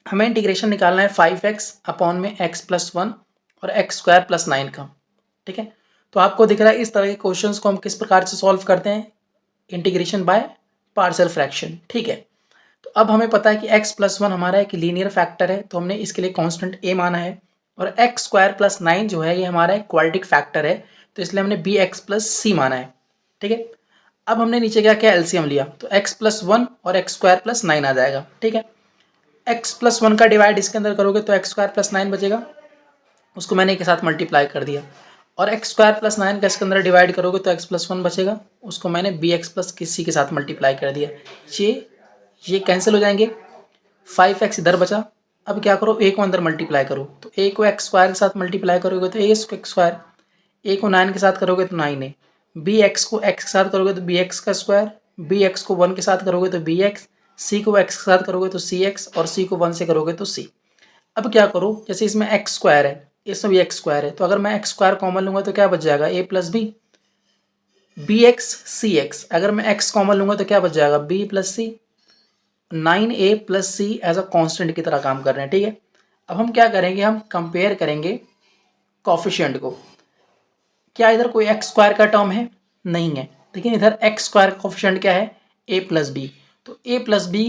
हमें इंटीग्रेशन निकालना है 5x अपॉन में x+1 और x² + 9 का। ठीक है, तो आपको दिख रहा है इस तरह के क्वेश्चंस को हम किस प्रकार से सॉल्व करते हैं, इंटीग्रेशन बाय पार्शियल फ्रैक्शन। ठीक है, तो अब हमें पता है कि x+1 हमारा एक लीनियर फैक्टर है, तो हमने इसके लिए कांस्टेंट a माना है, और x² + 9 जो है ये हमारा एक क्वाड्रेटिक फैक्टर है, तो इसलिए हमने bx+c माना है। ठीक है, अब हमने नीचे क्या किया, एलसीएम लिया, तो x+1 और x² + 9 आ जाएगा। ठीक है, x+1 का डिवाइड इसके अंदर करोगे तो x² + 9 बचेगा, उसको मैंने के साथ मल्टीप्लाई कर दिया, और x² + 9 का इसके अंदर डिवाइड करोगे तो x+1 बचेगा, उसको मैंने bx+c के साथ मल्टीप्लाई कर दिया। ये कैंसिल हो जाएंगे, 5x इधर बचा। अब क्या करो, a को अंदर मल्टीप्लाई करो, तो a को x² के साथ मल्टीप्लाई करोगे तो a², a को 9 के साथ करोगे तो 9a, bx को x के साथ करोगे तो bx², bx को 1 के साथ करोगे तो bx, c को x के साथ करोगे तो cx, और c को 1 से करोगे तो c। अब क्या करो, जैसे इसमें x² है, इसमें भी x² है, तो अगर मैं x² कॉमन लूंगा तो क्या बच जाएगा, a + b, bx cx। अगर मैं x कॉमन लूंगा तो क्या बच जाएगा, b + c। 9a + c as a constant की तरह काम कर रहे हैं। ठीक है, अब हम क्या करेंगे, हम कंपेयर करेंगे कॉफिशिएंट को। क्या इधर कोई x² का टर्म है, नहीं है, लेकिन इधर x² का कॉफिशिएंट क्या है, a + b, तो a + b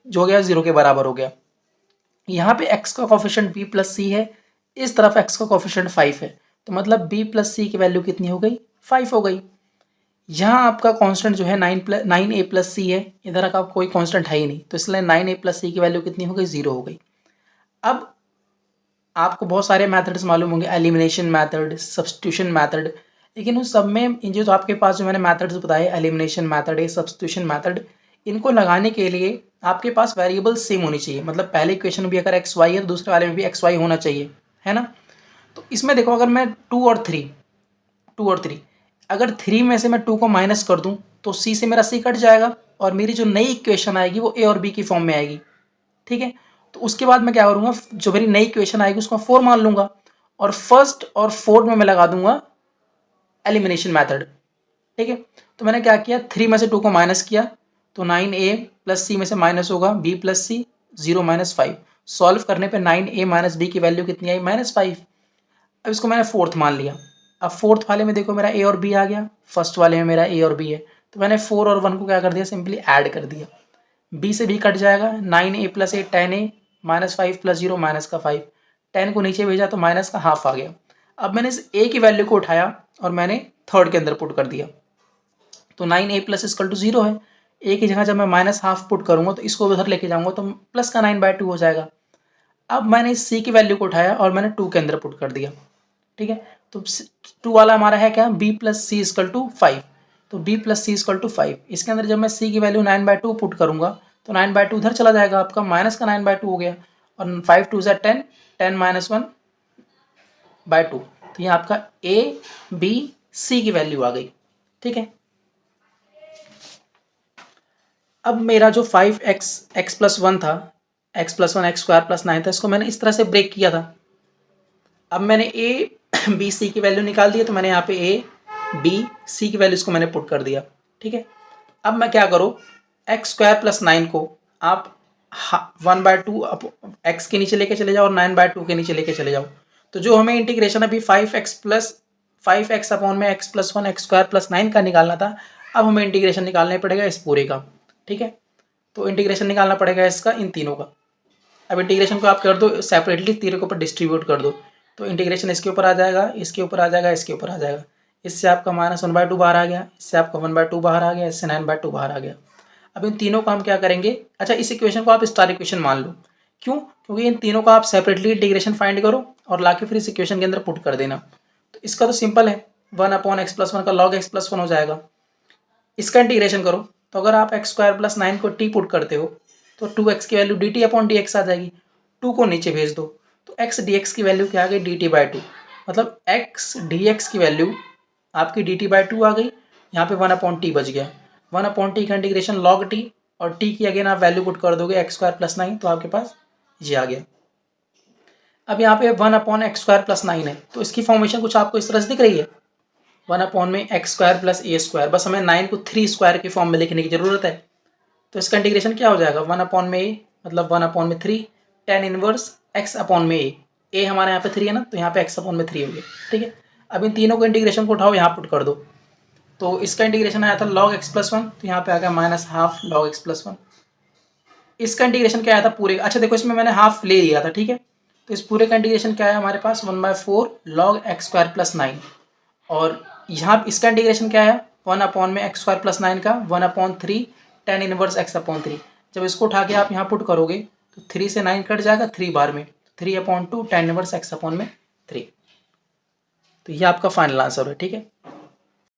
जो हो गया 0 के बराबर हो गया। यहाँ पे x का कॉफिशिएंट b + c है, इस तरफ x का कॉफिशिएंट 5 है, तो मतलब b + c की वैल्यू कितनी हो गई, 5 हो गई। यहाँ आपका कांस्टेंट जो है 9a + c है, इधर का कोई कांस्टेंट है ही नहीं, तो इसलिए 9a + c की वैल्यू कितनी हो गई, 0 हो गई। अब आपको बहुत सारे मेथड्स मालूम होंगे, एलिमिनेशन मेथड, सब्स्टिट्यूशन मेथड, लेकिन उन सब में इन जो आपके पास जो मैंने मेथड्स बताए, एलिमिनेशन मेथड है, सब्स्टिट्यूशन मेथड, इनको लगाने के लिए आपके पास वेरिएबल सेम होनी चाहिए। मतलब पहले इक्वेशन में भी अगर एक्स वाई है तो दूसरे वाले में भी एक्स वाई होना चाहिए, है ना। तो इसमें देखो, अगर मैं 2 और 3 अगर 3 में से मैं 2 को माइनस कर दूं तो c से मेरा c कट जाएगा, और मेरी जो नई इक्वेशन आएगी वो a और b की फॉर्म में आएगी। ठीक है, तो उसके बाद मैं क्या करूंगा, जो मेरी नई इक्वेशन आएगी उसको 4 मान लूंगा, और फर्स्ट और फोर्थ में मैं लगा दूंगा एलिमिनेशन मेथड। ठीक है, तो मैंने क्या किया, 3 में से 2 को माइनस किया, तो 9a + c में से माइनस होगा b + c, 0 - 5। सॉल्व करने पे 9a - b की वैल्यू कितनी आई, -5। अब इसको मैंने फोर्थ मान लिया। अब फोर्थ वाले में देखो मेरा a और b आ गया, फर्स्ट वाले में मेरा a और b है, तो मैंने 4 और 1 को क्या कर दिया, सिंपली ऐड कर दिया। b से b कट जाएगा, 9a + a 10a, -5 + 0 -5, 10 को नीचे भेजा तो माइनस का हाफ आ गया। अब मैंने इस a की वैल्यू को उठाया और मैंने थर्ड के अंदर पुट कर दिया, तो 9a + 0 है। a की जगह जब मैं -हाफ पुट करूंगा तो इसको उधर लेके जाऊंगा तो प्लस का 9/2 हो जाएगा। अब मैंने इस c की वैल्यू को उठाया और मैंने 2 के अंदर पुट कर दिया। ठीक है, तो 2 वाला हमारा है क्या, b + c = 5, तो b + c = 5। इसके अंदर जब मैं c की वैल्यू 9/2 पुट करूंगा तो 9/2 उधर चला जाएगा, आपका माइनस का 9/2 हो गया, और 5 2 ज़ा 10, 10 - 1/2, तो ये आपका a b c की वैल्यू आ गई। ठीक है, अब मेरा जो 5x x+1 था, x+1 x² + 9 था, इसको मैंने इस तरह से ब्रेक किया था। अब मैंने a b c की वैल्यू निकाल दी है, तो मैंने यहाँ पे a b c की वैल्यू इसको मैंने पुट कर दिया। ठीक है, अब मैं क्या करूँ, x² + 9 को आप 1/2 x के नीचे लेके चले जाओ और 9/2 के नीचे लेके चले जाओ, तो जो हमें इंटीग्रेशन अभी 5x अपॉन में x+1 x² + 9 का निकालना था, अब हमें इंटीग्रेशन निकालना पड़ेगा इस पूरे का। ठीक है, तो इंटीग्रेशन निकालना पड़ेगा इसका, इन तीनों का। अब इंटीग्रेशन को आप कर दो सेपरेटली, तीनों के ऊपर डिस्ट्रीब्यूट कर दो, तो इंटीग्रेशन इसके ऊपर आ जाएगा, इसके ऊपर आ जाएगा, इसके ऊपर आ जाएगा। इससे आपका -1/2 बाहर आ गया, इससे आपका 1/2 बाहर आ गया, इससे 9/2 बाहर आ गया। अब इन तीनों का हम क्या करेंगे, अच्छा इस इक्वेशन को आप स्टार इक्वेशन मान लो, क्यों, क्योंकि इन तीनों का आप सेपरेटली इंटीग्रेशन फाइंड करो और लाके फिर इस इक्वेशन के अंदर पुट कर देना। तो इसका तो सिंपल है, 1/x+1 का log x+1 हो जाएगा। इसका इंटीग्रेशन करो, तो अगर आप x² + 9 को t पुट करते हो तो 2x की वैल्यू dt/dx आ जाएगी, 2 को नीचे भेज दो, तो x dx की वैल्यू क्या आ गई, dt/2, मतलब x dx की वैल्यू आपकी dt/2 आ गई। यहाँ पे 1/t बच गया, 1/t का इंटीग्रेशन log t, और t की अगेन आप वैल्यू पुट कर दोगे x² + 9, तो आपके पास ये आ गया। अब यहाँ पे 1/x² + 9 है, तो इसकी फॉर्मेशन कुछ आपको इस तरह से दिख रही है, 1/x² + a², बस हमें 9 को 3² की फॉर्म में लिखने की जरूरत है। तो इसका इंटीग्रेशन क्या हो जाएगा, 1/a मतलब 1/3 टेन इनवर्स एक्स अपॉन में ए हमारे यहाँ पे 3 है ना, तो यहाँ पे एक्स अपॉन में 3 हो गया। ठीक है, अब इन तीनों को इंटीग्रेशन को उठाओ, यहाँ पुट कर दो। तो इसका इंटीग्रेशन आया था log x प्लस 1, तो यहाँ पे आ गया minus half log x plus 1। इसका इंटीग्रेशन क्या आया था पूरे, अच्छा देखो इसमें मैंने हाफ ले लिया था। ठीक है, तो इस पूरे का इंटीग्रेशन क्या है हमारे पास 1/4 log x स्क्वायर प्लस 9, और यहाँ इसका इंटीग्रेशन क्या है 1 अपॉन में एक्स स्क्वायर प्लस 9 का 1/3 टेन इनवर्स एक्स अपॉन 3। जब इसको उठा के आप यहाँ पुट करोगे तो 3 से 9 कट जाएगा 3 बार में, 3/2 टेन इनवर्स एक्स अपॉन में 3। तो ये आपका फाइनल आंसर है। ठीक है।